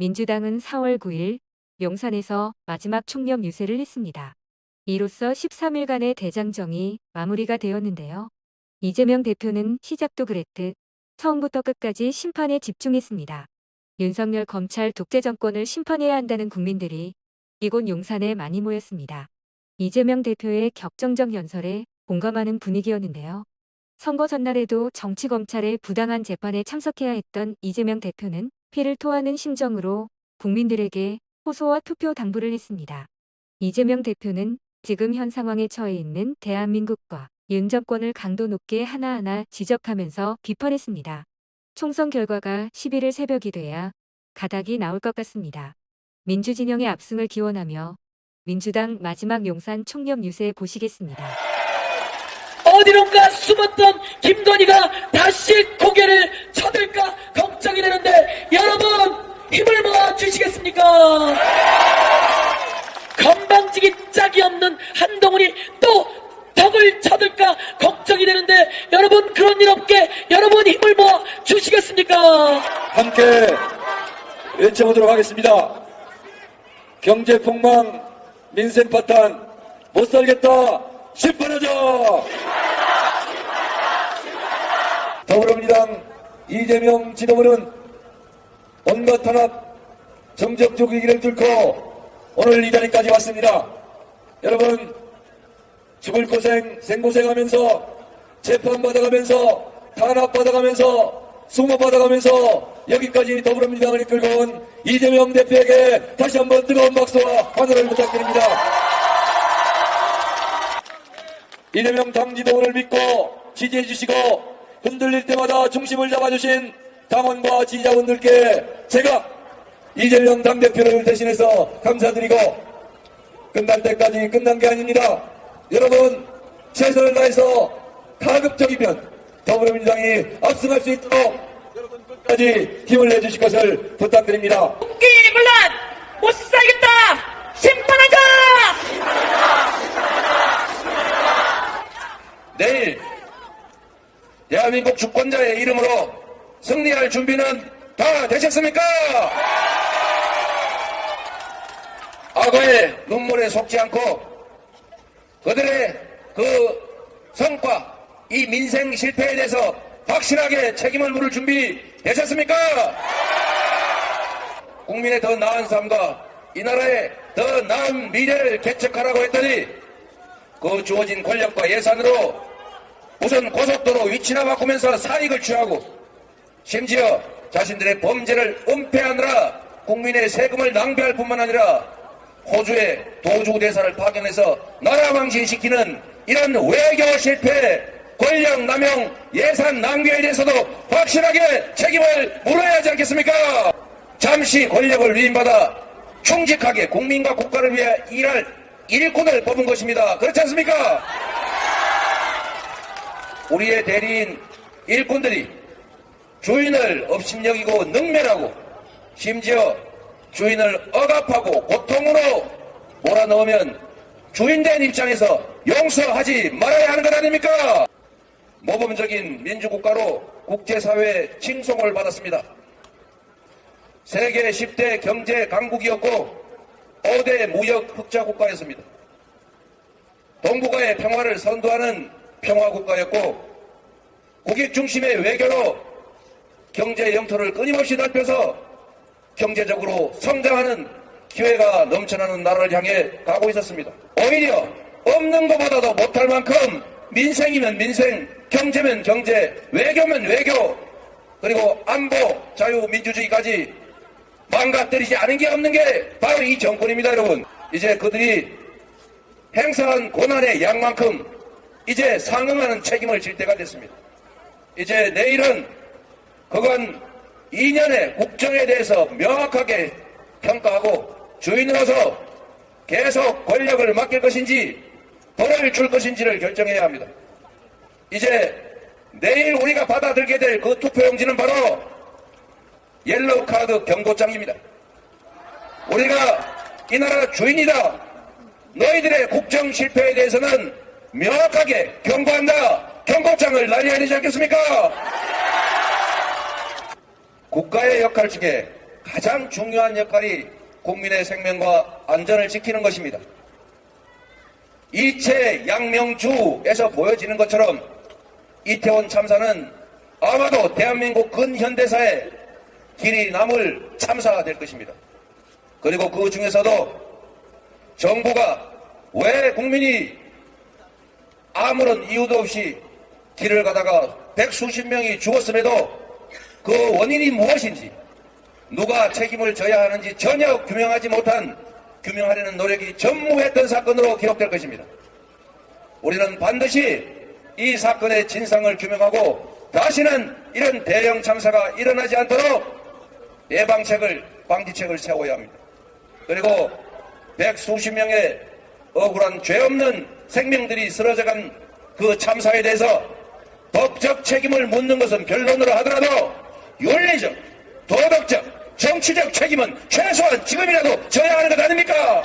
민주당은 4월 9일 용산에서 마지막 총력 유세를 했습니다. 이로써 13일간의 대장정이 마무리가 되었는데요. 이재명 대표는 시작도 그랬듯 처음부터 끝까지 심판에 집중했습니다. 윤석열 검찰 독재 정권을 심판해야 한다는 국민들이 이곳 용산에 많이 모였습니다. 이재명 대표의 격정적 연설에 공감하는 분위기였는데요. 선거 전날에도 정치검찰의 부당한 재판에 참석해야 했던 이재명 대표는 피를 토하는 심정으로 국민들에게 호소와 투표 당부를 했습니다. 이재명 대표는 지금 현 상황에 처해 있는 대한민국과 윤 정권을 강도 높게 하나하나 지적하면서 비판했습니다. 총선 결과가 11일 새벽이 돼야 가닥이 나올 것 같습니다. 민주진영의 압승을 기원하며 민주당 마지막 용산 총력 유세 보시겠습니다. 어디론가 숨었던 김건희가 다시 고개를 쳐들까 걱정이 되는데 여러분 힘을 모아 주시겠습니까? 건방지기 짝이 없는 한동훈이 또 덕을 쳐들까 걱정이 되는데 여러분 그런 일 없게 여러분 힘을 모아 주시겠습니까? 함께 외쳐보도록 하겠습니다. 경제폭망, 민생파탄, 못살겠다, 심판하자! 더불어민주당 이재명 지도부는 온갖 탄압, 정적적 위기를 뚫고 오늘 이 자리까지 왔습니다. 여러분 죽을 고생, 생고생하면서 재판받아가면서 탄압받아가면서 수모받아가면서 여기까지 더불어민주당을 이끌고 온 이재명 대표에게 다시 한번 뜨거운 박수와 환호를 부탁드립니다. 이재명 당지도를 믿고 지지해 주시고 흔들릴 때마다 중심을 잡아주신 당원과 지지자분들께 제가 이재명 당대표를 대신해서 감사드리고 끝날 때까지 끝난 게 아닙니다. 여러분 최선을 다해서 가급적이면 더불어민주당이 압승할 수 있도록 여러분 끝까지 힘을 내주실 것을 부탁드립니다. 국기문란 못 살겠다 심판하자! 내일 대한민국 주권자의 이름으로 승리할 준비는 다 되셨습니까? 악어의 눈물에 속지 않고 그들의 그 성과, 이 민생 실패에 대해서 확실하게 책임을 물을 준비 되셨습니까? 국민의 더 나은 삶과 이 나라의 더 나은 미래를 개척하라고 했더니 그 주어진 권력과 예산으로 우선 고속도로 위치나 바꾸면서 사익을 취하고 심지어 자신들의 범죄를 은폐하느라 국민의 세금을 낭비할 뿐만 아니라 호주의 도주 대사를 파견해서 나라 망신시키는 이런 외교 실패, 권력 남용, 예산 낭비에 대해서도 확실하게 책임을 물어야 하지 않겠습니까? 잠시 권력을 위임받아 충직하게 국민과 국가를 위해 일할 일꾼을 뽑은 것입니다. 그렇지 않습니까? 우리의 대리인 일꾼들이 주인을 업신여기고 능멸하고 심지어 주인을 억압하고 고통으로 몰아넣으면 주인된 입장에서 용서하지 말아야 하는 것 아닙니까? 모범적인 민주국가로 국제사회의 칭송을 받았습니다. 세계 10대 경제 강국이었고 5대 무역 흑자국가였습니다. 동북아의 평화를 선도하는 평화국가였고 국익 중심의 외교로 경제 영토를 끊임없이 넓혀서 경제적으로 성장하는 기회가 넘쳐나는 나라를 향해 가고 있었습니다. 오히려 없는 것보다도 못할 만큼 민생이면 민생, 경제면 경제, 외교면 외교, 그리고 안보, 자유민주주의까지 망가뜨리지 않은 게 없는 게 바로 이 정권입니다. 여러분, 이제 그들이 행사한 고난의 양만큼 이제 상응하는 책임을 질 때가 됐습니다. 이제 내일은 그건 2년의 국정에 대해서 명확하게 평가하고 주인으로서 계속 권력을 맡길 것인지 벌을 줄 것인지를 결정해야 합니다. 이제 내일 우리가 받아들게 될 그 투표용지는 바로 옐로우 카드 경고장입니다. 우리가 이 나라 주인이다. 너희들의 국정 실패에 대해서는 명확하게 경고한다. 경고장을 날려야 되지 않겠습니까? 국가의 역할 중에 가장 중요한 역할이 국민의 생명과 안전을 지키는 것입니다. 이채 양명주에서 보여지는 것처럼 이태원 참사는 아마도 대한민국 근현대사에 길이 남을 참사가 될 것입니다. 그리고 그 중에서도 정부가 왜 국민이 아무런 이유도 없이 길을 가다가 백수십 명이 죽었음에도 그 원인이 무엇인지, 누가 책임을 져야 하는지 전혀 규명하지 못한, 규명하려는 노력이 전무했던 사건으로 기록될 것입니다. 우리는 반드시 이 사건의 진상을 규명하고 다시는 이런 대형 참사가 일어나지 않도록 예방책을, 방지책을 세워야 합니다. 그리고 백수십 명의 억울한 죄 없는 생명들이 쓰러져간 그 참사에 대해서 법적 책임을 묻는 것은 변론으로 하더라도 윤리적, 도덕적, 정치적 책임은 최소한 지금이라도 져야 하는 것 아닙니까?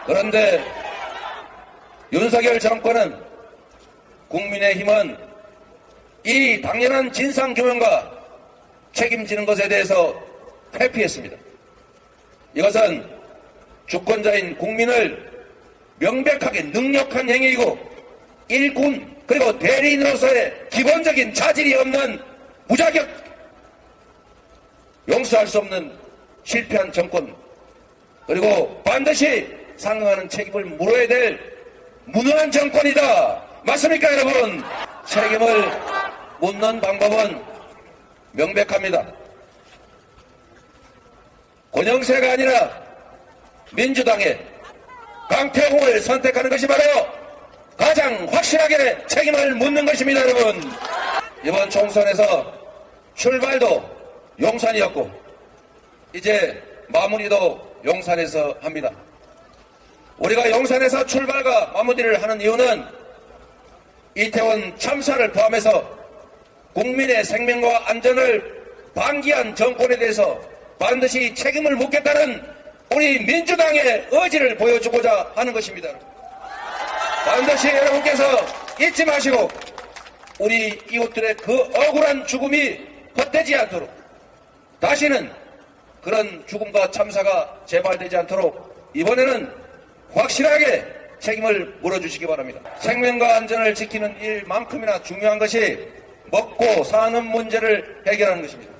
그런데 윤석열 정권은, 국민의힘은 이 당연한 진상규명과 책임지는 것에 대해서 회피했습니다. 이것은 주권자인 국민을 명백하게 능욕한 행위이고 일군 그리고 대리인으로서의 기본적인 자질이 없는 무자격, 용서할 수 없는 실패한 정권, 그리고 반드시 상응하는 책임을 물어야 될 무능한 정권이다. 맞습니까, 여러분? 책임을 묻는 방법은 명백합니다. 권영세가 아니라 민주당의 강태공을 선택하는 것이 바로 가장 확실하게 책임을 묻는 것입니다, 여러분. 이번 총선에서 출발도 용산이었고 이제 마무리도 용산에서 합니다. 우리가 용산에서 출발과 마무리를 하는 이유는 이태원 참사를 포함해서 국민의 생명과 안전을 방기한 정권에 대해서 반드시 책임을 묻겠다는 우리 민주당의 의지를 보여주고자 하는 것입니다. 반드시 여러분께서 잊지 마시고 우리 이웃들의 그 억울한 죽음이 헛되지 않도록, 다시는 그런 죽음과 참사가 재발되지 않도록 이번에는 확실하게 책임을 물어주시기 바랍니다. 생명과 안전을 지키는 일만큼이나 중요한 것이 먹고 사는 문제를 해결하는 것입니다.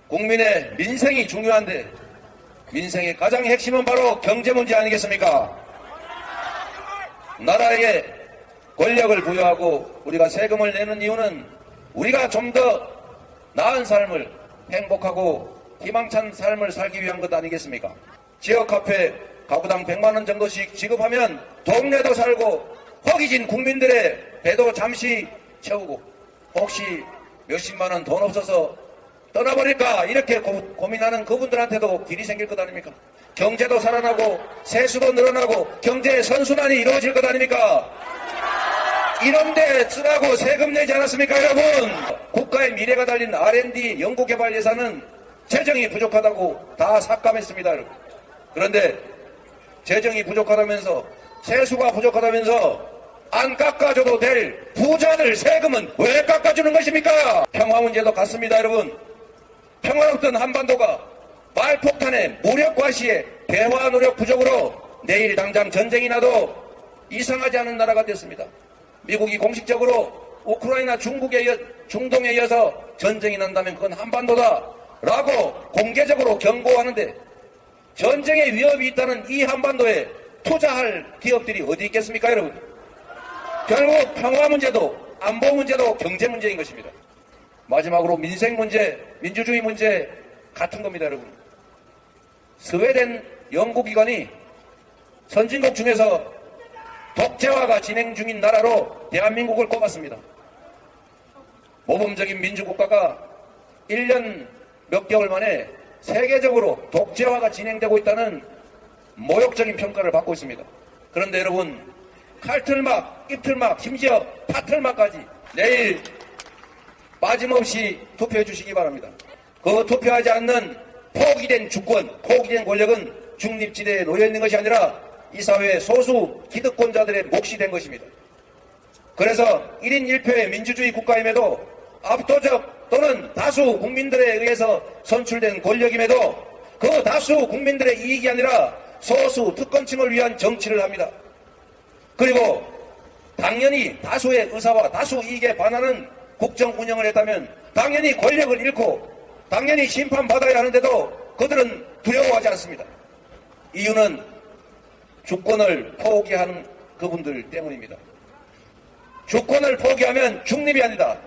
국민의 민생이 중요한데 민생의 가장 핵심은 바로 경제 문제 아니겠습니까? 나라에게 권력을 부여하고 우리가 세금을 내는 이유는 우리가 좀 더 나은 삶을, 행복하고 희망찬 삶을 살기 위한 것 아니겠습니까? 지역 카페 가구당 100만 원 정도씩 지급하면 동네도 살고 허기진 국민들의 배도 잠시 채우고 혹시 몇십만 원 돈 없어서 떠나버릴까 이렇게 고민하는 그분들한테도 길이 생길 것 아닙니까? 경제도 살아나고 세수도 늘어나고 경제 선순환이 이루어질 것 아닙니까? 이런데 쓰라고 세금 내지 않았습니까, 여러분? 국가의 미래가 달린 R&D 연구개발 예산은 재정이 부족하다고 다 삭감했습니다, 여러분. 그런데 재정이 부족하다면서, 세수가 부족하다면서 안 깎아줘도 될 부자들 세금은 왜 깎아주는 것입니까? 평화 문제도 같습니다, 여러분. 평화롭던 한반도가 말폭탄의 무력 과시에 대화 노력 부족으로 내일 당장 전쟁이 나도 이상하지 않은 나라가 됐습니다. 미국이 공식적으로 우크라이나, 중동에 이어서 전쟁이 난다면 그건 한반도다 라고 공개적으로 경고하는데, 전쟁의 위협이 있다는 이 한반도에 투자할 기업들이 어디 있겠습니까, 여러분? 결국 평화 문제도 안보 문제도 경제 문제인 것입니다. 마지막으로 민생 문제, 민주주의 문제 같은 겁니다, 여러분. 스웨덴 연구기관이 선진국 중에서 독재화가 진행 중인 나라로 대한민국을 꼽았습니다. 모범적인 민주국가가 1년 몇 개월 만에 세계적으로 독재화가 진행되고 있다는 모욕적인 평가를 받고 있습니다. 그런데 여러분, 칼틀막, 입틀막, 심지어 파틀막까지 내일 빠짐없이 투표해 주시기 바랍니다. 그 투표하지 않는 포기된 주권, 포기된 권력은 중립지대에 놓여있는 것이 아니라 이 사회의 소수 기득권자들의 몫이 된 것입니다. 그래서 1인 1표의 민주주의 국가임에도 압도적 또는 다수 국민들에 의해서 선출된 권력임에도 그 다수 국민들의 이익이 아니라 소수 특권층을 위한 정치를 합니다. 그리고 당연히 다수의 의사와 다수 이익에 반하는 국정 운영을 했다면 당연히 권력을 잃고 당연히 심판받아야 하는데도 그들은 두려워하지 않습니다. 이유는 주권을 포기하는 그분들 때문입니다. 주권을 포기하면 중립이 아니다.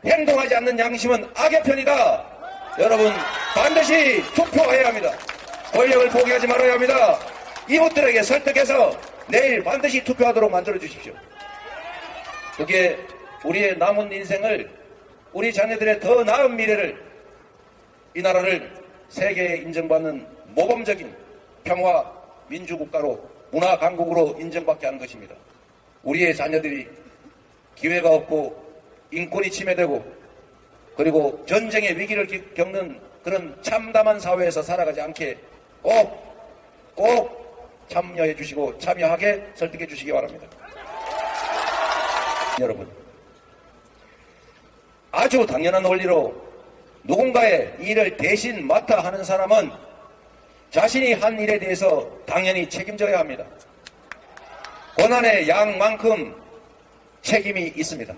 행동하지 않는 양심은 악의 편이다. 여러분 반드시 투표해야 합니다. 권력을 포기하지 말아야 합니다. 이분들에게 설득해서 내일 반드시 투표하도록 만들어 주십시오. 그게 우리의 남은 인생을, 우리 자녀들의 더 나은 미래를, 이 나라를 세계에 인정받는 모범적인 평화 민주국가로, 문화 강국으로 인정받게 하는 것입니다. 우리의 자녀들이 기회가 없고 인권이 침해되고 그리고 전쟁의 위기를 겪는 그런 참담한 사회에서 살아가지 않게 꼭 참여해 주시고 참여하게 설득해 주시기 바랍니다. 여러분, 아주 당연한 원리로 누군가의 일을 대신 맡아 하는 사람은 자신이 한 일에 대해서 당연히 책임져야 합니다. 권한의 양만큼 책임이 있습니다.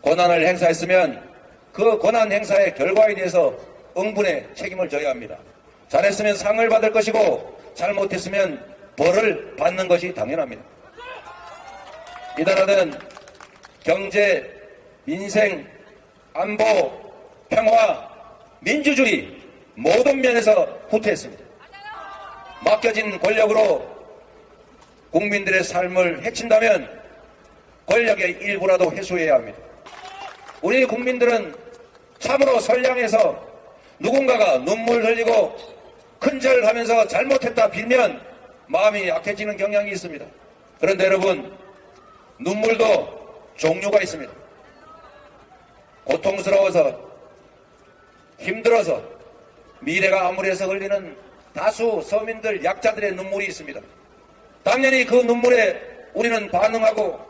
권한을 행사했으면 그 권한 행사의 결과에 대해서 응분의 책임을 져야 합니다. 잘했으면 상을 받을 것이고 잘못했으면 벌을 받는 것이 당연합니다. 이 나라는 경제, 민생, 안보, 평화, 민주주의 모든 면에서 후퇴했습니다. 맡겨진 권력으로 국민들의 삶을 해친다면 권력의 일부라도 해소해야 합니다. 우리 국민들은 참으로 선량해서 누군가가 눈물 흘리고 큰절하면서 잘못했다 빌면 마음이 약해지는 경향이 있습니다. 그런데 여러분, 눈물도 종류가 있습니다. 고통스러워서, 힘들어서, 미래가 암울해서 흘리는 다수 서민들, 약자들의 눈물이 있습니다. 당연히 그 눈물에 우리는 반응하고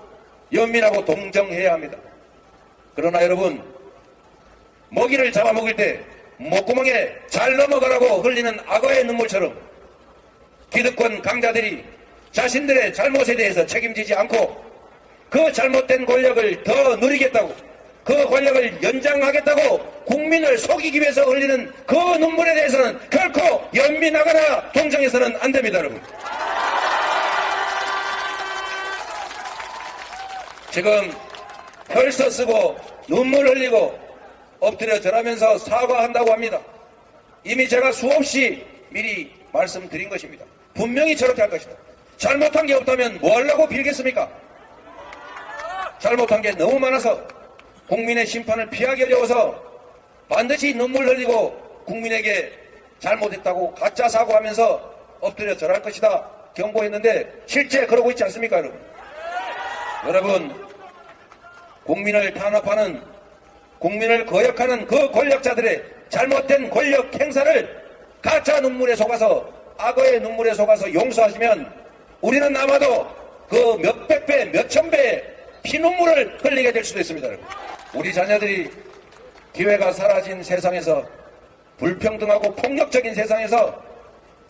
연민하고 동정해야 합니다. 그러나 여러분, 먹이를 잡아먹을 때 목구멍에 잘 넘어가라고 흘리는 악어의 눈물처럼 기득권 강자들이 자신들의 잘못에 대해서 책임지지 않고 그 잘못된 권력을 더 누리겠다고, 그 권력을 연장하겠다고 국민을 속이기 위해서 흘리는 그 눈물에 대해서는 결코 연민하거나 동정해서는 안 됩니다, 여러분. 지금 혈서 쓰고 눈물 흘리고 엎드려 절하면서 사과한다고 합니다. 이미 제가 수없이 미리 말씀드린 것입니다. 분명히 저렇게 할 것이다. 잘못한 게 없다면 뭐 하려고 빌겠습니까? 잘못한 게 너무 많아서 국민의 심판을 피하기 어려워서 반드시 눈물 흘리고 국민에게 잘못했다고 가짜 사과하면서 엎드려 절할 것이다 경고했는데 실제 그러고 있지 않습니까, 여러분? 여러분, 국민을 탄압하는, 국민을 거역하는 그 권력자들의 잘못된 권력 행사를 가짜 눈물에 속아서, 악어의 눈물에 속아서 용서하시면 우리는 아마도 그 몇백 배, 몇천 배의 피눈물을 흘리게 될 수도 있습니다, 여러분. 우리 자녀들이 기회가 사라진 세상에서, 불평등하고 폭력적인 세상에서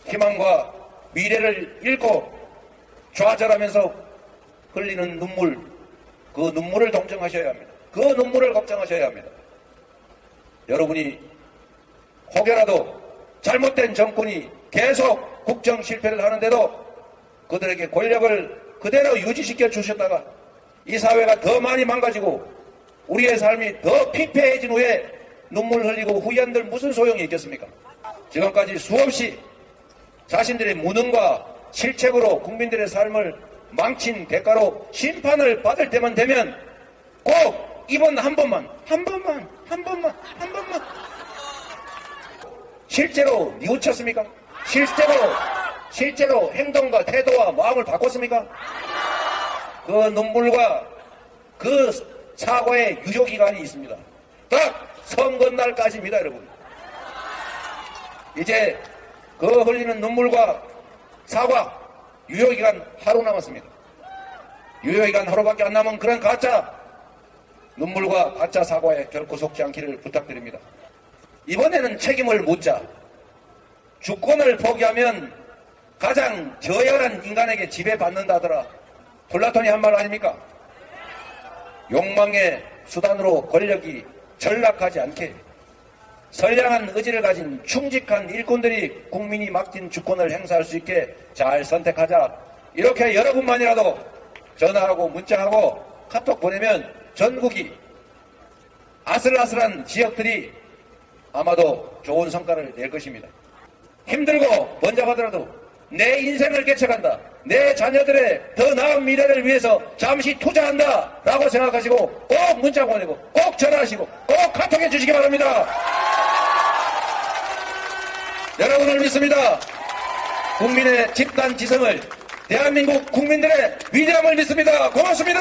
희망과 미래를 잃고 좌절하면서 흘리는 눈물, 그 눈물을 동정하셔야 합니다. 그 눈물을 걱정하셔야 합니다. 여러분이 혹여라도 잘못된 정권이 계속 국정 실패를 하는데도 그들에게 권력을 그대로 유지시켜 주셨다가 이 사회가 더 많이 망가지고 우리의 삶이 더 피폐해진 후에 눈물 흘리고 후회한들 무슨 소용이 있겠습니까? 지금까지 수없이 자신들의 무능과 실책으로 국민들의 삶을 망친 대가로 심판을 받을 때만 되면 꼭 이번 한 번만 실제로 뉘우쳤습니까? 실제로 행동과 태도와 마음을 바꿨습니까? 그 눈물과 그 사과의 유효기간이 있습니다. 딱 선거날까지입니다, 여러분. 이제 그 흘리는 눈물과 사과, 유효기간 하루 남았습니다. 유효기간 하루밖에 안 남은 그런 가짜 눈물과 가짜 사과에 결코 속지 않기를 부탁드립니다. 이번에는 책임을 묻자. 주권을 포기하면 가장 저열한 인간에게 지배받는다더라. 플라톤이 한 말 아닙니까? 욕망의 수단으로 권력이 전락하지 않게 선량한 의지를 가진 충직한 일꾼들이 국민이 맡긴 주권을 행사할 수 있게 잘 선택하자. 이렇게 여러분만이라도 전화하고 문자하고 카톡 보내면 전국이 아슬아슬한 지역들이 아마도 좋은 성과를 낼 것입니다. 힘들고 번잡하더라도 내 인생을 개척한다. 내 자녀들의 더 나은 미래를 위해서 잠시 투자한다. 라고 생각하시고 꼭 문자 보내고 꼭 전화하시고 꼭 카톡해 주시기 바랍니다. 여러분을 믿습니다. 국민의 집단 지성을, 대한민국 국민들의 위대함을 믿습니다. 고맙습니다.